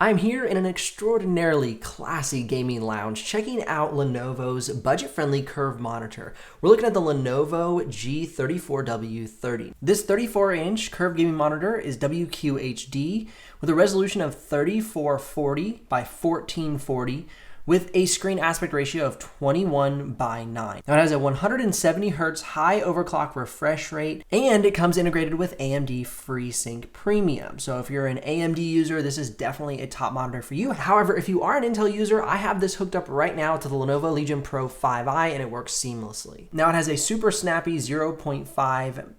I'm here in an extraordinarily classy gaming lounge checking out Lenovo's budget-friendly curved monitor. We're looking at the Lenovo G34w 30. This 34-inch curved gaming monitor is WQHD with a resolution of 3440 by 1440 with a screen aspect ratio of 21:9. Now it has a 170 Hz high overclock refresh rate, and it comes integrated with AMD FreeSync Premium. So if you're an AMD user, this is definitely a top monitor for you. However, if you are an Intel user, I have this hooked up right now to the Lenovo Legion Pro 5i, and it works seamlessly. Now it has a super snappy 0.5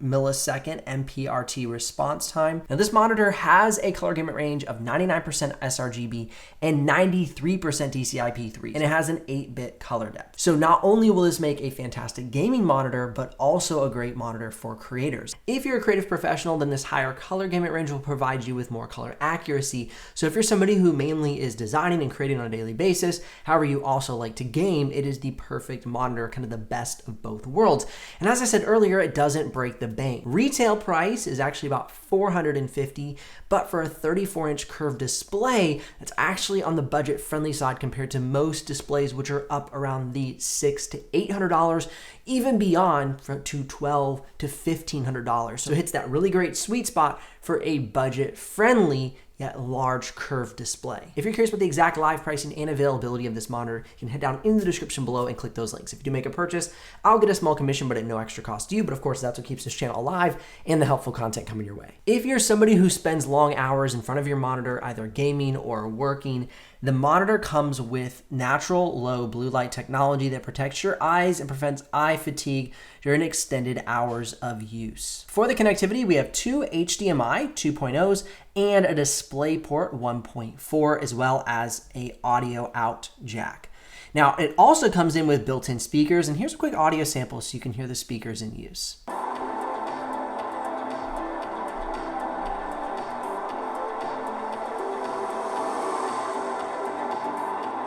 millisecond MPRT response time. Now this monitor has a color gamut range of 99% sRGB and 93% DCI-P3, and it has an 8-bit color depth. So not only will this make a fantastic gaming monitor, but also a great monitor for creators. If you're a creative professional, then this higher color gamut range will provide you with more color accuracy. So if you're somebody who mainly is designing and creating on a daily basis, however you also like to game, it is the perfect monitor, kind of the best of both worlds. And as I said earlier, it doesn't break the bank. Retail price is actually about $450, but for a 34-inch curved display, that's actually on the budget-friendly side compared to most displays, which are up around the $600 to $800, even beyond to $1,200 to $1,500. So it hits that really great sweet spot for a budget-friendly yet large curved display. If you're curious about the exact live pricing and availability of this monitor, you can head down in the description below and click those links. If you do make a purchase, I'll get a small commission, but at no extra cost to you. But of course, that's what keeps this channel alive and the helpful content coming your way. If you're somebody who spends long hours in front of your monitor, either gaming or working, the monitor comes with natural low blue light technology that protects your eyes and prevents eye fatigue during extended hours of use. For the connectivity, we have two HDMI 2.0s and a DisplayPort 1.4, as well as a audio out jack. Now, it also comes in with built-in speakers, and here's a quick audio sample so you can hear the speakers in use.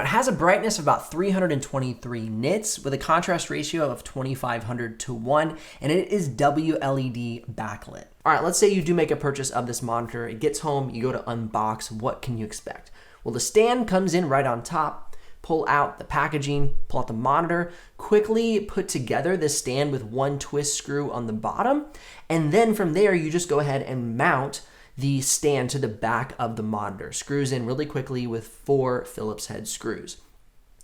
It has a brightness of about 323 nits with a contrast ratio of 2500 to 1, and it is WLED backlit. All right, let's say you do make a purchase of this monitor. It gets home, you go to unbox. What can you expect? Well, the stand comes in right on top. Pull out the packaging, pull out the monitor, quickly put together the stand with one twist screw on the bottom, and then from there, you just go ahead and mount the stand to the back of the monitor. Screws in really quickly with 4 Phillips head screws.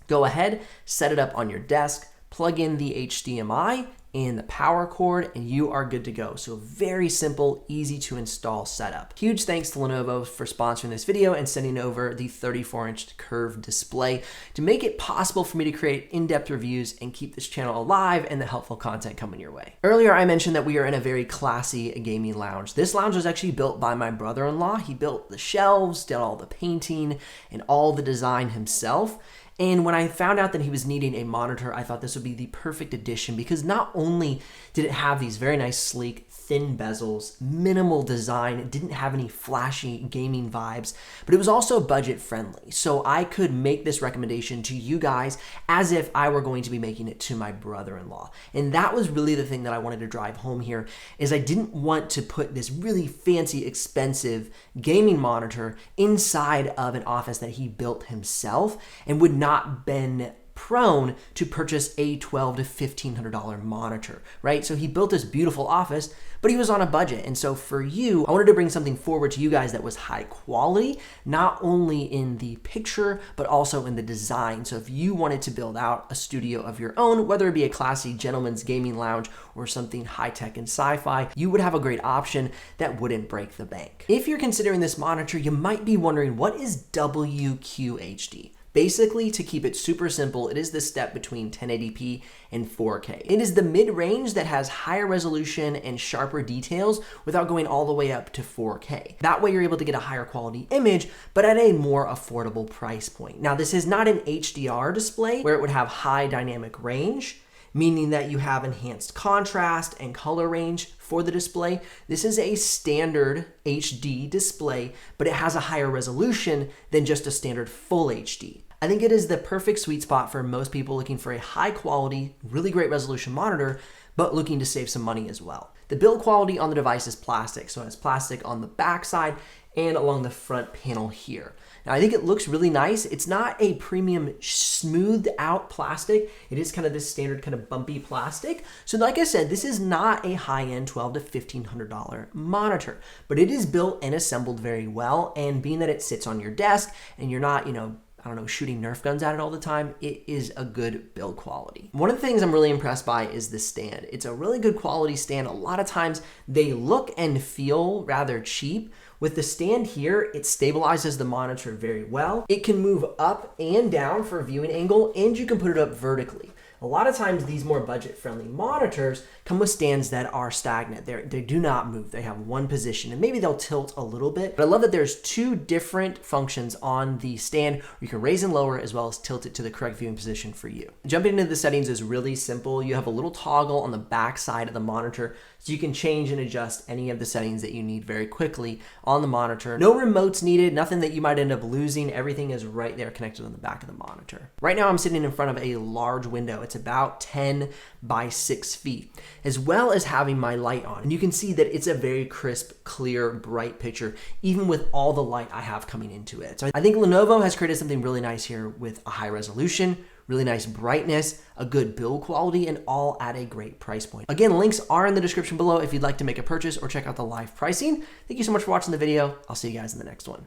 Go ahead, set it up on your desk, plug in the HDMI and the power cord, and you are good to go. So very simple, easy to install setup. Huge thanks to Lenovo for sponsoring this video and sending over the 34-inch curved display to make it possible for me to create in-depth reviews and keep this channel alive and the helpful content coming your way. Earlier, I mentioned that we are in a very classy gaming lounge. This lounge was actually built by my brother-in-law. He built the shelves, did all the painting, and all the design himself. And when I found out that he was needing a monitor, I thought this would be the perfect addition because not only did it have these very nice, sleek, thin bezels, minimal design, it didn't have any flashy gaming vibes, but it was also budget friendly. So I could make this recommendation to you guys as if I were going to be making it to my brother-in-law. And that was really the thing that I wanted to drive home here, is I didn't want to put this really fancy, expensive gaming monitor inside of an office that he built himself and would not been prone to purchase a $1,200 to $1,500 monitor, right? So he built this beautiful office, but he was on a budget. And so for you, I wanted to bring something forward to you guys that was high quality, not only in the picture, but also in the design. So if you wanted to build out a studio of your own, whether it be a classy gentleman's gaming lounge or something high-tech and sci-fi, you would have a great option that wouldn't break the bank. If you're considering this monitor, you might be wondering, what is WQHD? Basically, to keep it super simple, it is the step between 1080p and 4K. It is the mid-range that has higher resolution and sharper details without going all the way up to 4K. That way you're able to get a higher quality image, but at a more affordable price point. Now, this is not an HDR display where it would have high dynamic range, meaning that you have enhanced contrast and color range for the display. This is a standard HD display, but it has a higher resolution than just a standard full HD. I think it is the perfect sweet spot for most people looking for a high quality, really great resolution monitor, but looking to save some money as well. The build quality on the device is plastic, so it has plastic on the back side and along the front panel here. Now, I think it looks really nice. It's not a premium smoothed out plastic. It is kind of this standard kind of bumpy plastic. So like I said, this is not a high-end $1,200 to $1,500 monitor, but it is built and assembled very well. And being that it sits on your desk and you're not, I don't know, shooting Nerf guns at it all the time, it is a good build quality. One of the things I'm really impressed by is the stand. It's a really good quality stand. A lot of times they look and feel rather cheap. With the stand here, it stabilizes the monitor very well. It can move up and down for a viewing angle, and you can put it up vertically. A lot of times these more budget-friendly monitors come with stands that are stagnant. They do not move. They have one position, and maybe they'll tilt a little bit. But I love that there's two different functions on the stand where you can raise and lower as well as tilt it to the correct viewing position for you. Jumping into the settings is really simple. You have a little toggle on the back side of the monitor so you can change and adjust any of the settings that you need very quickly on the monitor. No remotes needed, nothing that you might end up losing. Everything is right there connected on the back of the monitor. Right now I'm sitting in front of a large window. It's about 10 by 6 feet, as well as having my light on. And you can see that it's a very crisp, clear, bright picture, even with all the light I have coming into it. So I think Lenovo has created something really nice here with a high resolution, really nice brightness, a good build quality, and all at a great price point. Again, links are in the description below if you'd like to make a purchase or check out the live pricing. Thank you so much for watching the video. I'll see you guys in the next one.